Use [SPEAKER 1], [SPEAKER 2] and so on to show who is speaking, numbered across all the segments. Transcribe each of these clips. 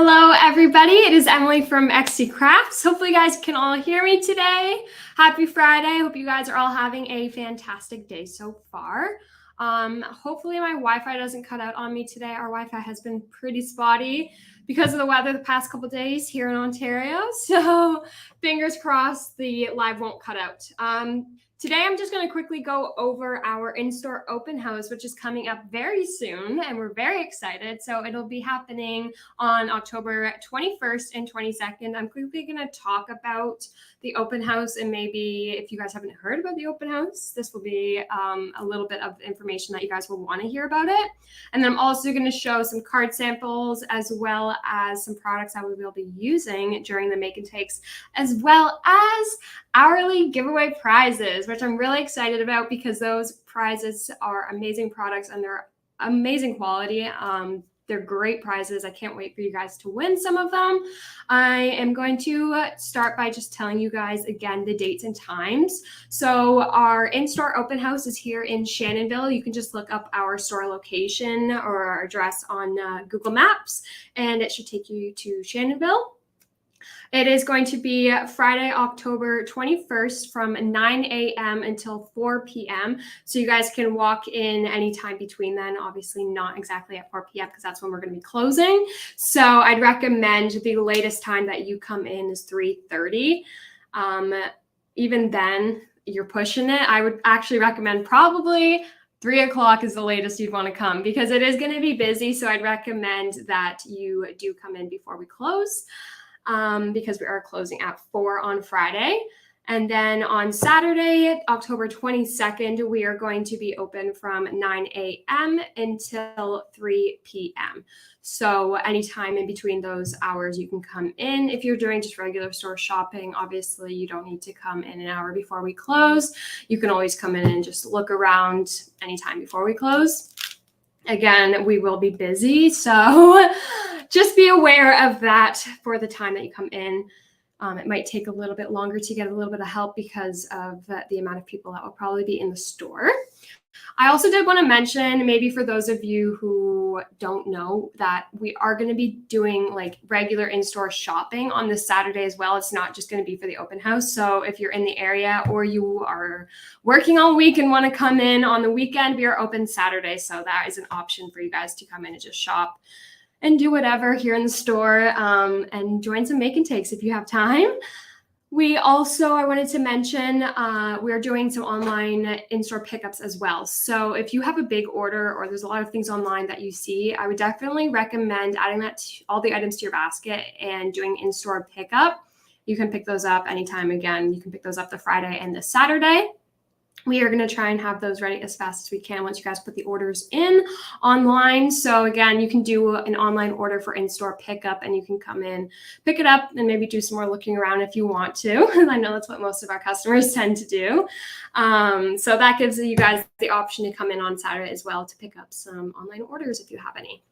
[SPEAKER 1] Hello, everybody. It is Emily from XT Crafts. Hopefully, you guys can all hear me today. Happy Friday. Hope you guys are all having a fantastic day so far. Hopefully, my Wi-Fi doesn't cut out on me today. Our Wi-Fi has been pretty spotty because of the weather the past couple days here in Ontario. So, fingers crossed the live won't cut out. Today, I'm just going to quickly go over our in-store open house, which is coming up very soon, and we're very excited. So it'll be happening on October 21st and 22nd. I'm quickly going to talk about the open house, and maybe if you guys haven't heard about the open house, this will be a little bit of information that you guys will want to hear about it. And then I'm also going to show some card samples as well as some products that we will be using during the make and takes, as well as hourly giveaway prizes, which I'm really excited about because those prizes are amazing products and they're amazing quality. They're great prizes. I can't wait for you guys to win some of them. I am going to start by just telling you guys again the dates and times. So our in-store open house is here in Shannonville. You can just look up our store location or our address on Google Maps, and it should take you to Shannonville. It is going to be Friday, October 21st from 9 a.m. until 4 p.m. So you guys can walk in anytime between then, obviously not exactly at 4 p.m. because that's when we're going to be closing. So I'd recommend the latest time that you come in is 3:30. Even then, you're pushing it. I would actually recommend probably 3 o'clock is the latest you'd want to come because it is going to be busy. So I'd recommend that you do come in before we close. Because we are closing at 4 on Friday. And then on Saturday, October 22nd, we are going to be open from 9 a.m. until 3 p.m. So anytime in between those hours, you can come in. If you're doing just regular store shopping, obviously you don't need to come in an hour before we close. You can always come in and just look around anytime before we close. Again, we will be busy, so just be aware of that for the time that you come in. It might take a little bit longer to get a little bit of help because of the amount of people that will probably be in the store. I also did want to mention, maybe for those of you who don't know, that we are going to be doing like regular in-store shopping on this Saturday as well. It's not just going to be for the open house. So if you're in the area or you are working all week and want to come in on the weekend, we are open Saturday. So that is an option for you guys to come in and just shop and do whatever here in the store, and join some make and takes if you have time. We also, I wanted to mention, we're doing some online in-store pickups as well. So if you have a big order or there's a lot of things online that you see, I would definitely recommend adding that to all the items to your basket and doing in-store pickup. You can pick those up anytime. Again, you can pick those up the Friday and the Saturday. We are going to try and have those ready as fast as we can once you guys put the orders in online. So again, you can do an online order for in-store pickup and you can come in, pick it up, and maybe do some more looking around if you want to. I know that's what most of our customers tend to do. So that gives you guys the option to come in on Saturday as well to pick up some online orders if you have any.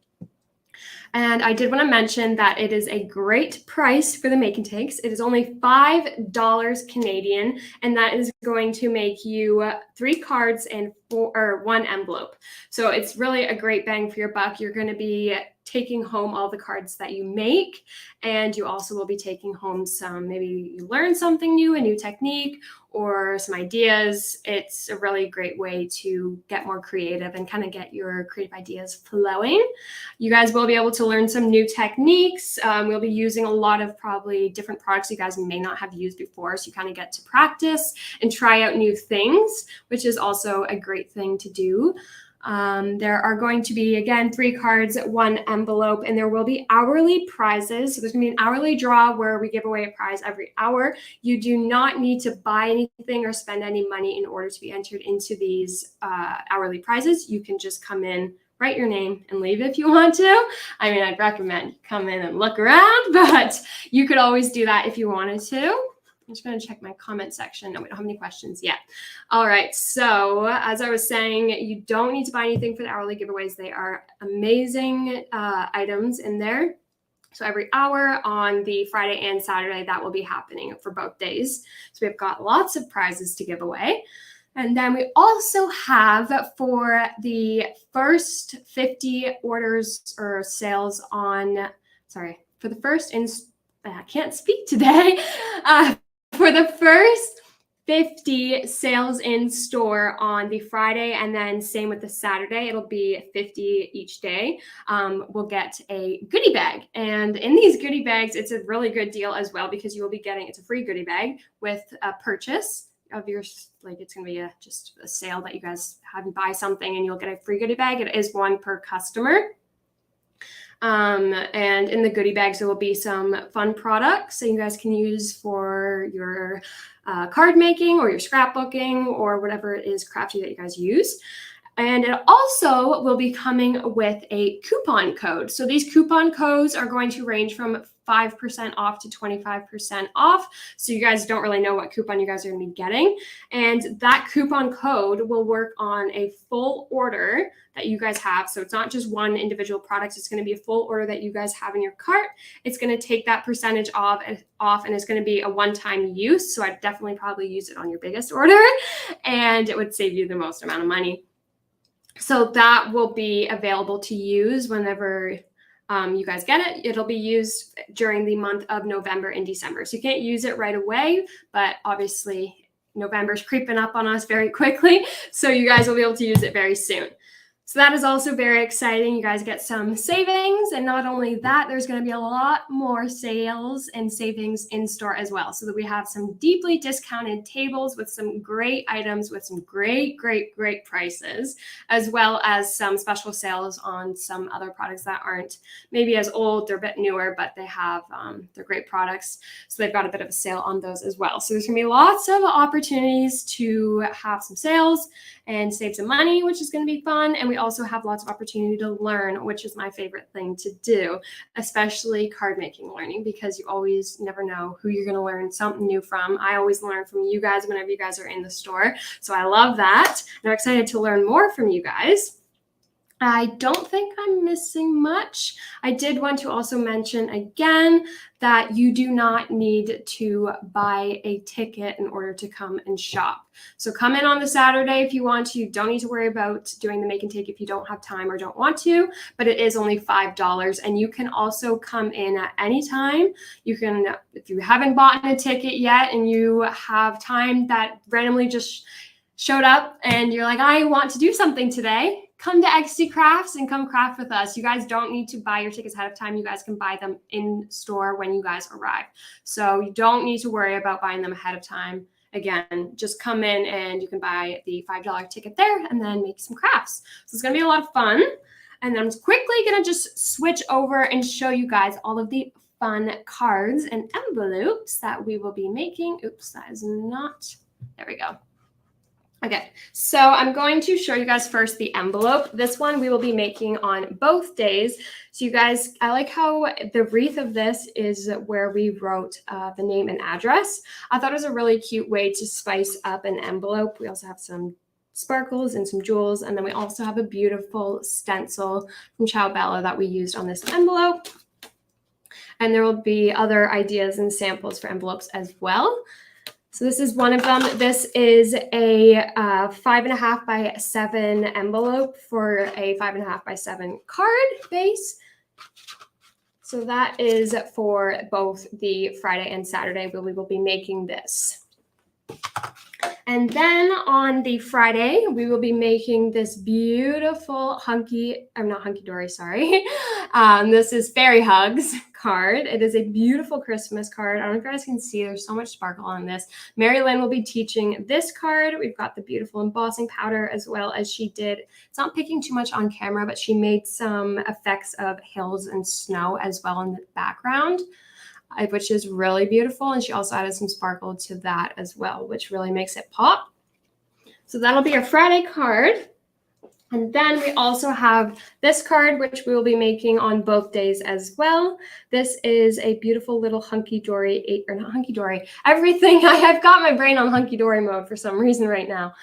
[SPEAKER 1] And I did want to mention that it is a great price for the make and takes. It is only $5 Canadian, and that is going to make you 3 cards and 1 envelope. So it's really a great bang for your buck. You're going to be taking home all the cards that you make, and you also will be taking home some, maybe you learn something new, a new technique, or some ideas. It's a really great way to get more creative and kind of get your creative ideas flowing. You guys will be able to learn some new techniques. We'll be using a lot of probably different products you guys may not have used before, so you kind of get to practice and try out new things, which is also a great thing to do. There are going to be, again, 3 cards, 1 envelope, and there will be hourly prizes. So there's going to be an hourly draw where we give away a prize every hour. You do not need to buy anything or spend any money in order to be entered into these hourly prizes. You can just come in, write your name, and leave if you want to. I mean, I'd recommend you come in and look around, but you could always do that if you wanted to. I'm just going to check my comment section. No, we don't have any questions yet. All right. So as I was saying, you don't need to buy anything for the hourly giveaways. They are amazing items in there. So every hour on the Friday and Saturday, that will be happening for both days. So we've got lots of prizes to give away. And then we also have, for the first 50 orders or sales on, for the first, I can't speak today, for the first 50 sales in store on the Friday, and then same with the Saturday, it'll be 50 each day. We'll get a goodie bag, and in these goodie bags, it's a really good deal as well, because you will be getting, it's a free goodie bag with a purchase of your, like, it's gonna be just a sale that you guys have, you buy something and you'll get a free goodie bag. It is one per customer. And in the goodie bags, there will be some fun products that you guys can use for your card making or your scrapbooking or whatever it is crafty that you guys use. And it also will be coming with a coupon code. So these coupon codes are going to range from 5% off to 25% off. So you guys don't really know what coupon you guys are going to be getting. And that coupon code will work on a full order that you guys have. So it's not just one individual product. It's going to be a full order that you guys have in your cart. It's going to take that percentage off, and it's going to be a one-time use. So I'd definitely probably use it on your biggest order, and it would save you the most amount of money. So that will be available to use whenever you guys get it. It'll be used during the month of November and December. So you can't use it right away, but obviously November's creeping up on us very quickly. So you guys will be able to use it very soon. So that is also very exciting. You guys get some savings, and not only that, there's going to be a lot more sales and savings in store as well. So that we have some deeply discounted tables with some great items with some great prices, as well as some special sales on some other products that aren't maybe as old. They're a bit newer, but they have they're great products. So they've got a bit of a sale on those as well. So there's going to be lots of opportunities to have some sales and save some money, which is going to be fun. And we also have lots of opportunity to learn, which is my favorite thing to do, especially card making learning, because you always never know who you're going to learn something new from. I always learn from you guys whenever you guys are in the store. So I love that. And I'm excited to learn more from you guys. I don't think I'm missing much. I did want to also mention again that you do not need to buy a ticket in order to come and shop. So come in on the Saturday if you want to. You don't need to worry about doing the make and take if you don't have time or don't want to, but it is only $5. And you can also come in at any time. You can, if you haven't bought a ticket yet and you have time that randomly just showed up and you're like, I want to do something today, come to XC Crafts and come craft with us. You guys don't need to buy your tickets ahead of time. You guys can buy them in store when you guys arrive. So you don't need to worry about buying them ahead of time. Again, just come in and you can buy the $5 ticket there and then make some crafts. So it's going to be a lot of fun. And I'm quickly going to just switch over and show you guys all of the fun cards and envelopes that we will be making. Oops, that is not, there we go. Okay, so I'm going to show you guys first the envelope. This one we will be making on both days. So you guys, I like how the wreath of this is where we wrote the name and address. I thought it was a really cute way to spice up an envelope. We also have some sparkles and some jewels, and then we also have a beautiful stencil from Ciao Bella that we used on this envelope. And there will be other ideas and samples for envelopes as well. So this is one of them. This is a 5.5 by 7 envelope for a 5.5 by 7 card base. So that is for both the Friday and Saturday where we will be making this. And then on the Friday, we will be making this beautiful this is Fairy Hugs card. It is a beautiful Christmas card. I don't know if you guys can see, there's so much sparkle on this. Mary Lynn will be teaching this card. We've got the beautiful embossing powder as well as she did. It's not picking too much on camera, but she made some effects of hills and snow as well in the background, which is really beautiful. And she also added some sparkle to that as well, which really makes it pop. So that'll be our Friday card. And then we also have this card, which we will be making on both days as well. This is a beautiful little hunky-dory, or not hunky-dory, everything. I have got my brain on hunky-dory mode for some reason right now.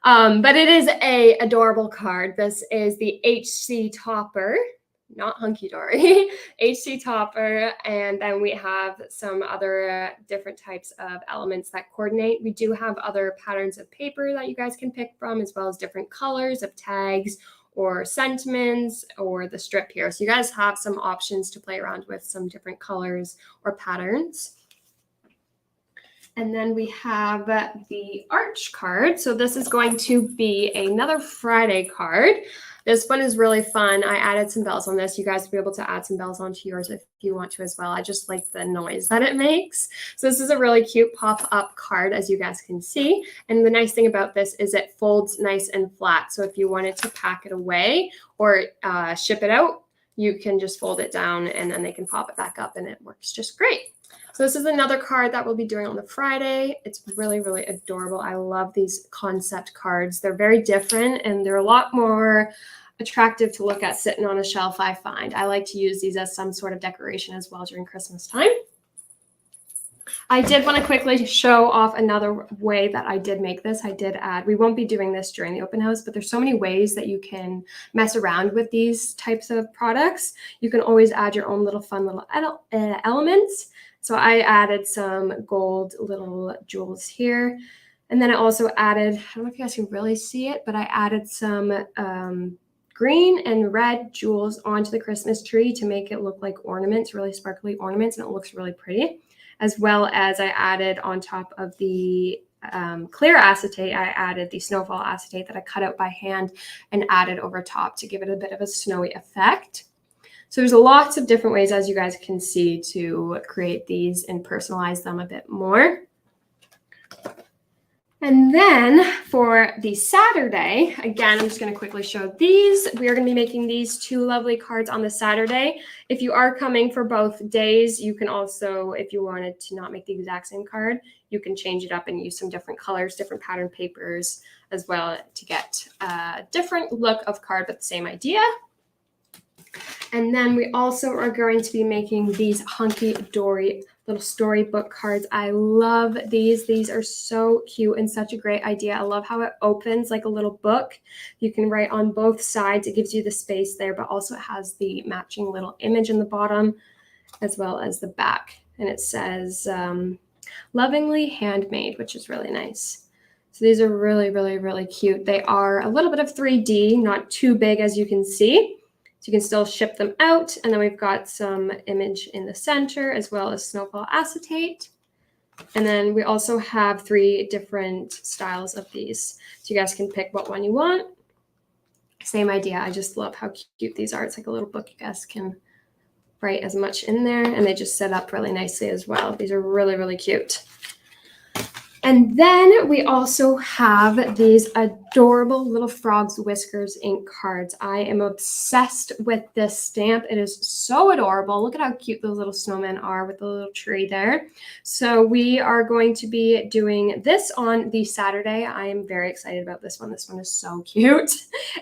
[SPEAKER 1] But it is a adorable card. This is the HC Topper. Not hunky-dory, HC Topper, and then we have some other different types of elements that coordinate. We do have other patterns of paper that you guys can pick from, as well as different colors of tags or sentiments or the strip here. So you guys have some options to play around with, some different colors or patterns. And then we have the Arch card. So this is going to be another Friday card. This one is really fun. I added some bells on this. You guys will be able to add some bells onto yours if you want to as well. I just like the noise that it makes. So this is a really cute pop-up card, as you guys can see. And the nice thing about this is it folds nice and flat. So if you wanted to pack it away or ship it out, you can just fold it down and then they can pop it back up and it works just great. So this is another card that we'll be doing on the Friday. It's really, really adorable. I love these concept cards. They're very different and they're a lot more attractive to look at sitting on a shelf, I find. I like to use these as some sort of decoration as well during Christmas time. I did want to quickly show off another way that I did make this. I did add, we won't be doing this during the open house, but there's so many ways that you can mess around with these types of products. You can always add your own little fun little elements. So I added some gold little jewels here. And then I also added, I don't know if you guys can really see it, but I added some green and red jewels onto the Christmas tree to make it look like ornaments, really sparkly ornaments, and it looks really pretty. As well as I added on top of the clear acetate, I added the snowfall acetate that I cut out by hand and added over top to give it a bit of a snowy effect. So there's lots of different ways, as you guys can see, to create these and personalize them a bit more. And then for the Saturday, again, I'm just going to quickly show these. We are going to be making these two lovely cards on the Saturday. If you are coming for both days, you can also, if you wanted to not make the exact same card, you can change it up and use some different colors, different pattern papers as well to get a different look of card, but the same idea. And then we also are going to be making these hunky-dory little storybook cards. I love these. These are so cute and such a great idea. I love how it opens like a little book. You can write on both sides. It gives you the space there, but also it has the matching little image in the bottom as well as the back. And it says, lovingly handmade, which is really nice. So these are really, really, really cute. They are a little bit of 3D, not too big as you can see. So you can still ship them out. And then we've got some image in the center as well as snowfall acetate. And then we also have 3 different styles of these. So you guys can pick what one you want. Same idea. I just love how cute these are. It's like a little book. You guys can write as much in there. And they just set up really nicely as well. These are really, really cute. And then we also have these adorable little frogs whiskers ink cards. I am obsessed with this stamp. It is so adorable. Look at how cute those little snowmen are with the little tree there. So we are going to be doing this on the Saturday. I am very excited about this one. This one is so cute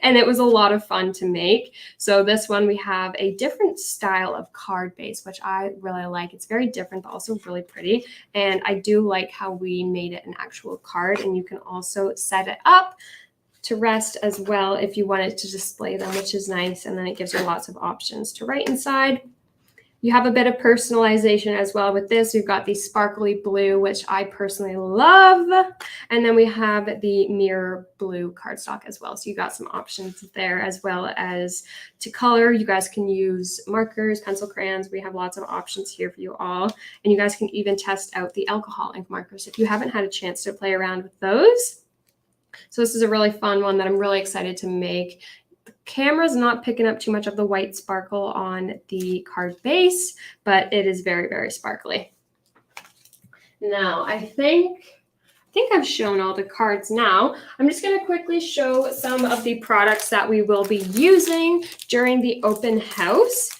[SPEAKER 1] and it was a lot of fun to make. So this one we have a different style of card base, which I really like. It's very different, but also really pretty. And I do like how we made it an actual card, and you can also set it up to rest as well if you wanted to display them, which is nice. And then it gives you lots of options to write inside. You have a bit of personalization as well with this. We've got the sparkly blue, which I personally love. And then we have the mirror blue cardstock as well. So you got some options there as well as to color. You guys can use markers, pencil crayons. We have lots of options here for you all. And you guys can even test out the alcohol ink markers if you haven't had a chance to play around with those. So this is a really fun one that I'm really excited to make. The camera's not picking up too much of the white sparkle on the card base, but it is very, very sparkly. Now, I think I've shown all the cards now. I'm just going to quickly show some of the products that we will be using during the open house.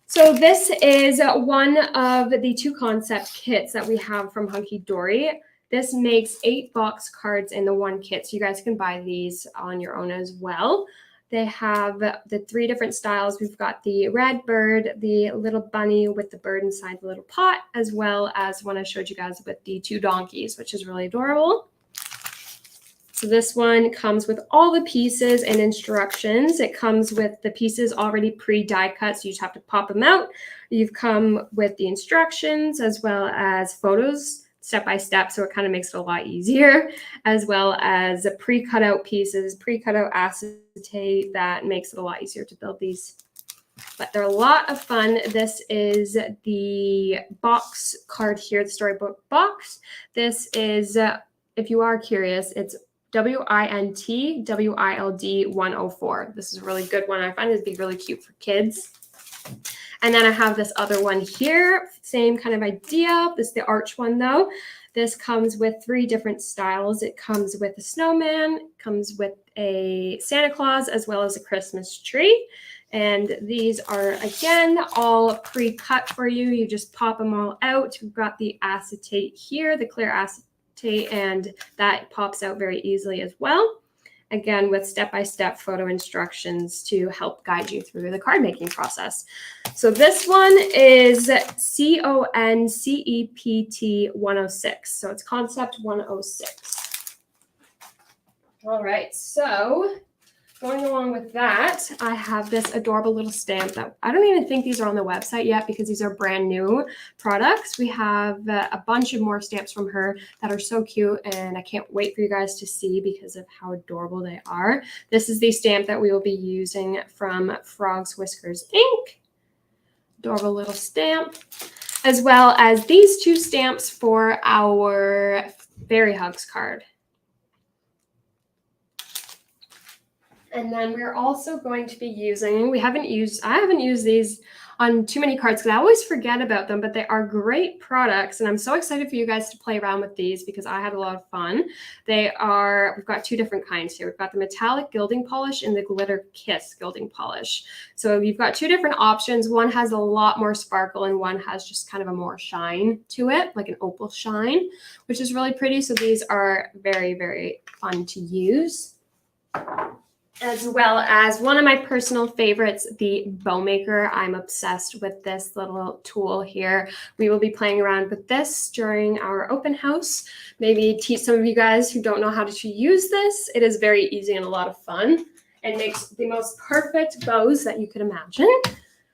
[SPEAKER 1] So this is one of the 2 concept kits that we have from Hunky Dory. This makes 8 box cards in the 1 kit, so you guys can buy these on your own as well. They have the 3 different styles. We've got the red bird, the little bunny with the bird inside the little pot, as well as one I showed you guys with the 2 donkeys, which is really adorable. So this one comes with all the pieces and instructions. It comes with the pieces already pre-die cut, so you just have to pop them out. You've come with the instructions as well as photos step by step, so it kind of makes it a lot easier, as well as pre-cut out pieces, pre-cut out acetate that makes it a lot easier to build these. But they're a lot of fun. This is the box card here, the storybook box. This is, if you are curious, it's WINT WILD 104. This is a really good one. I find it to be really cute for kids. And then I have this other one here, same kind of idea. This is the arch one though. This comes with 3 different styles. It comes with a snowman, comes with a Santa Claus, as well as a Christmas tree. And these are, again, all pre-cut for you. You just pop them all out. We've got the acetate here, the clear acetate, and that pops out very easily as well. Again, with step-by-step photo instructions to help guide you through the card making process. So this one is CONCEPT 106. So it's Concept 106. All right, so going along with that, I have this adorable little stamp that I don't even think these are on the website yet because these are brand new products. We have a bunch of more stamps from her that are so cute, and I can't wait for you guys to see because of how adorable they are. This is the stamp that we will be using from Frogs Whiskers Ink. Adorable little stamp, as well as these 2 stamps for our Fairy Hugs card. And then we're also going to be using, I haven't used these on too many cards because I always forget about them, but they are great products. And I'm so excited for you guys to play around with these because I had a lot of fun. We've got 2 different kinds here. We've got the metallic gilding polish and the glitter kiss gilding polish. So you've got 2 different options. One has a lot more sparkle and one has just kind of a more shine to it, like an opal shine, which is really pretty. So these are very, very fun to use. As well as one of my personal favorites, the bow maker. I'm obsessed with this little tool here. We will be playing around with this during our open house. Maybe teach some of you guys who don't know how to use this. It is very easy and a lot of fun and makes the most perfect bows that you could imagine.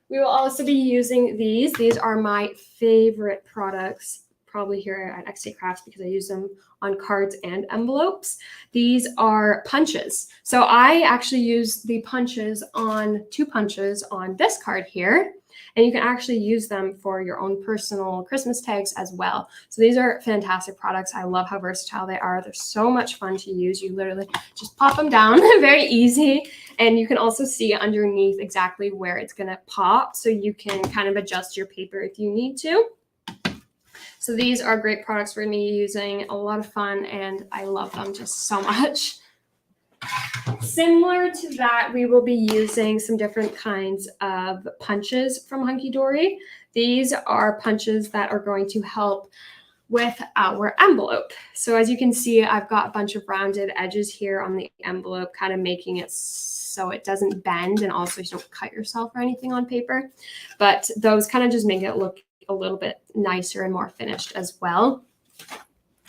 [SPEAKER 1] We will also be using these. These are my favorite products probably here at XT Crafts because I use them on cards and envelopes. These are punches. So I actually use the punches on 2 punches on this card here, and you can actually use them for your own personal Christmas tags as well. So these are fantastic products. I love how versatile they are. They're so much fun to use. You literally just pop them down, very easy. And you can also see underneath exactly where it's gonna pop, so you can kind of adjust your paper if you need to. So these are great products we're going to be using, a lot of fun, and I love them just so much. Similar to that, we will be using some different kinds of punches from Hunky Dory. These are punches that are going to help with our envelope. So as you can see, I've got a bunch of rounded edges here on the envelope, kind of making it so it doesn't bend and also you don't cut yourself or anything on paper. But those kind of just make it look a little bit nicer and more finished as well.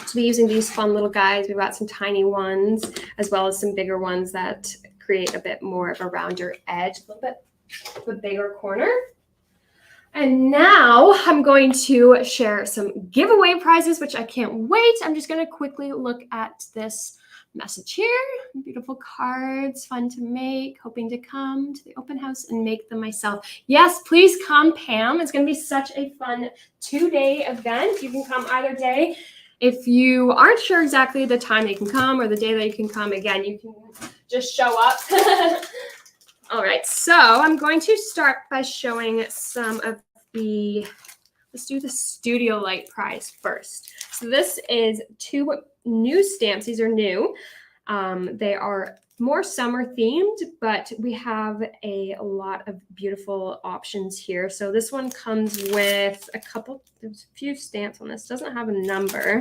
[SPEAKER 1] So we're using these fun little guys. We've got some tiny ones as well as some bigger ones that create a bit more of a rounder edge, a little bit of a bigger corner. And now I'm going to share some giveaway prizes, which I can't wait. I'm just going to quickly look at this message here. Beautiful cards, fun to make, hoping to come to the open house and make them myself. Yes, please come, Pam. It's going to be such a fun 2-day event. You can come either day. If you aren't sure exactly the time they can come or the day that you can come, again, you can just show up. All right, so I'm going to start by showing some of the, let's do the Studio Light prize first. So this is 2 new stamps. These are new. They are more summer themed, but we have a lot of beautiful options here. So this one comes with there's a few stamps on this. Doesn't have a number,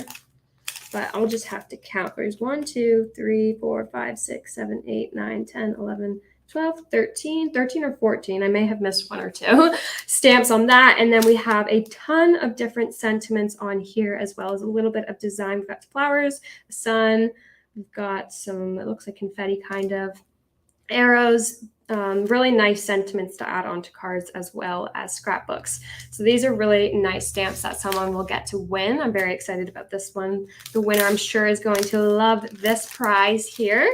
[SPEAKER 1] but I'll just have to count. There's 1, 2, 3, 4, 5, 6, 7, 8, 9, 10, 11, 12, 13 or 14. I may have missed 1 or 2 stamps on that. And then we have a ton of different sentiments on here, as well as a little bit of design. We've got flowers, the sun. We've got some, it looks like confetti kind of. arrows, really nice sentiments to add onto cards as well as scrapbooks. So these are really nice stamps that someone will get to win. I'm very excited about this one. The winner, I'm sure, is going to love this prize here.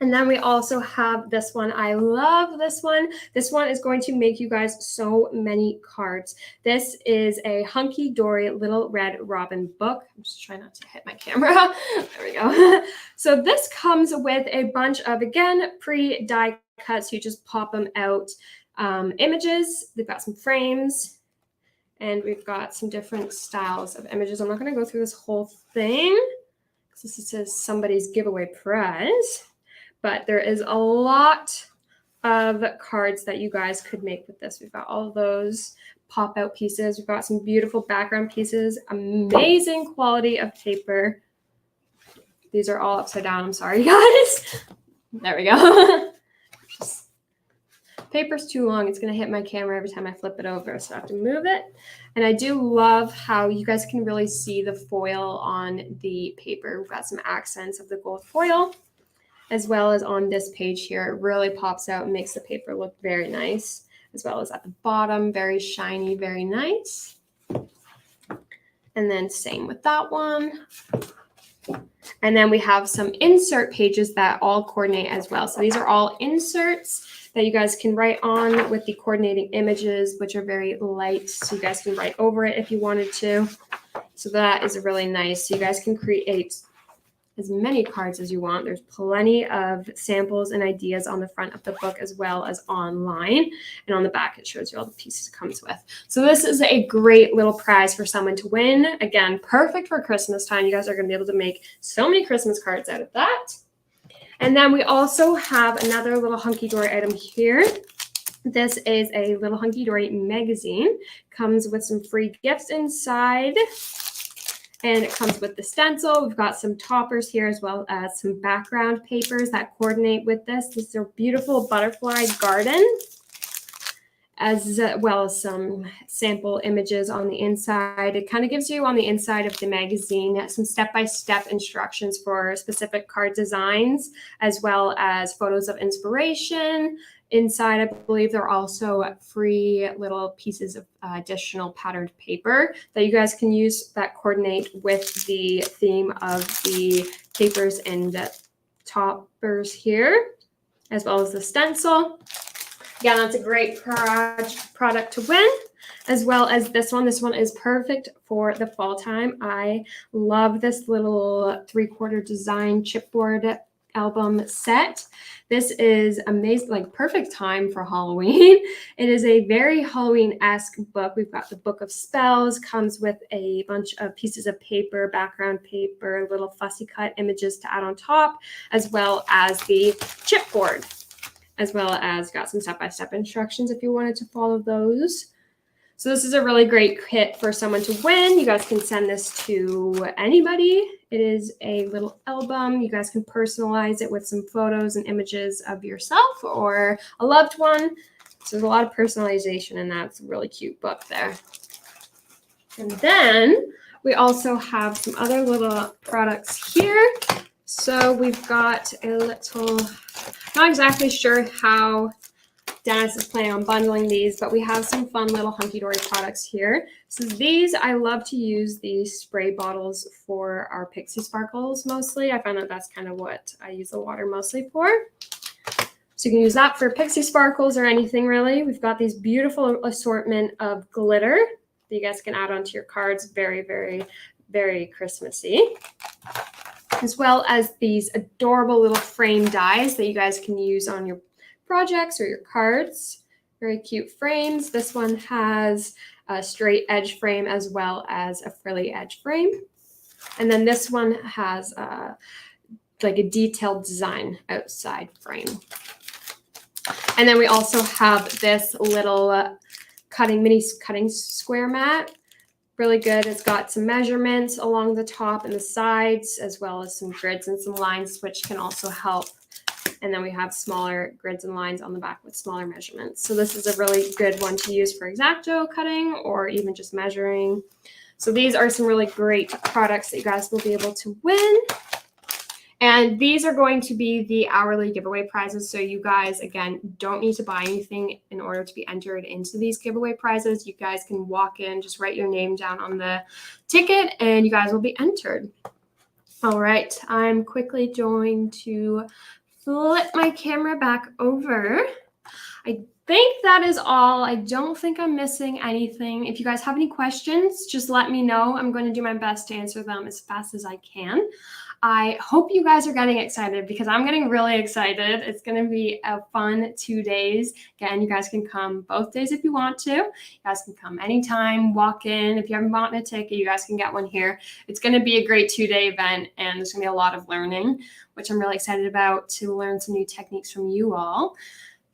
[SPEAKER 1] And then we also have this one. I love this one. This one is going to make you guys so many cards. This is a Hunky Dory Little Red Robin book. I'm just trying not to hit my camera. There we go. So this comes with a bunch of, again, pre-die cuts. You just pop them out. Images. They've got some frames. And we've got some different styles of images. I'm not going to go through this whole thing because this says somebody's giveaway prize. But there is a lot of cards that you guys could make with this. We've got all of those pop-out pieces. We've got some beautiful background pieces, amazing quality of paper. These are all upside down. I'm sorry, guys. There we go. Paper's too long. It's going to hit my camera every time I flip it over, so I have to move it. And I do love how you guys can really see the foil on the paper. We've got some accents of the gold foil, as well as on this page here. It really pops out and makes the paper look very nice, as well as at the bottom, very shiny, very nice. And then same with that one. And then we have some insert pages that all coordinate as well. So these are all inserts that you guys can write on with the coordinating images, which are very light. So you guys can write over it if you wanted to. So that is really nice. So you guys can create as many cards as you want. There's plenty of samples and ideas on the front of the book as well as online. And on the back, it shows you all the pieces it comes with. So this is a great little prize for someone to win. Again, perfect for Christmas time. You guys are going to be able to make so many Christmas cards out of that. And then we also have another little Hunky Dory item here. This is a little Hunky Dory magazine. Comes with some free gifts inside. And it comes with the stencil. We've got some toppers here as well as some background papers that coordinate with this. This is a beautiful butterfly garden, as well as some sample images on the inside. It kind of gives you on the inside of the magazine some step-by-step instructions for specific card designs, as well as photos of inspiration. Inside, I believe there are also free little pieces of additional patterned paper that you guys can use that coordinate with the theme of the papers and toppers here, as well as the stencil. Again, that's a great product to win, as well as this one. This one is perfect for the fall time. I love this little 3/4 design chipboard album set. This is amazing, like perfect time for Halloween. It is a very Halloween-esque book. We've got the Book of Spells, comes with a bunch of pieces of paper, background paper, little fussy cut images to add on top, as well as the chipboard, as well as got some step-by-step instructions if you wanted to follow those. So this is a really great kit for someone to win. You guys can send this to anybody. It is a little album. You guys can personalize it with some photos and images of yourself or a loved one. So there's a lot of personalization in that. It's a really cute book there. And then we also have some other little products here. So we've got a little, not exactly sure how Dennis is planning on bundling these, but we have some fun little Hunky Dory products here. So these, I love to use these spray bottles for our Pixie Sparkles mostly. I find that that's kind of what I use the water mostly for. So you can use that for Pixie Sparkles or anything really. We've got these beautiful assortment of glitter that you guys can add onto your cards. Very, very, very Christmassy. As well as these adorable little frame dies that you guys can use on your projects or your cards. Very cute frames. This one has a straight edge frame as well as a frilly edge frame. And then this one has like a detailed design outside frame. And then we also have this little mini cutting square mat. Really good. It's got some measurements along the top and the sides, as well as some grids and some lines, which can also help. And then we have smaller grids and lines on the back with smaller measurements. So this is a really good one to use for X-Acto cutting or even just measuring. So these are some really great products that you guys will be able to win. And these are going to be the hourly giveaway prizes. So you guys, again, don't need to buy anything in order to be entered into these giveaway prizes. You guys can walk in, just write your name down on the ticket, and you guys will be entered. All right, I'm quickly going to flip my camera back over. I think that is all. I don't think I'm missing anything. If you guys have any questions, just let me know. I'm going to do my best to answer them as fast as I can. I hope you guys are getting excited because I'm getting really excited. It's going to be a fun 2 days. Again, you guys can come both days if you want to. You guys can come anytime, walk in. If you haven't bought a ticket, you guys can get one here. It's going to be a great 2-day event, and there's going to be a lot of learning, which I'm really excited about, to learn some new techniques from you all.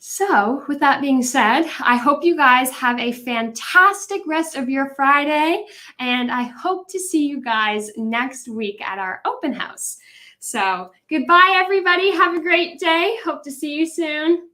[SPEAKER 1] So with that being said, I hope you guys have a fantastic rest of your Friday, and I hope to see you guys next week at our open house. So goodbye, everybody. Have a great day. Hope to see you soon.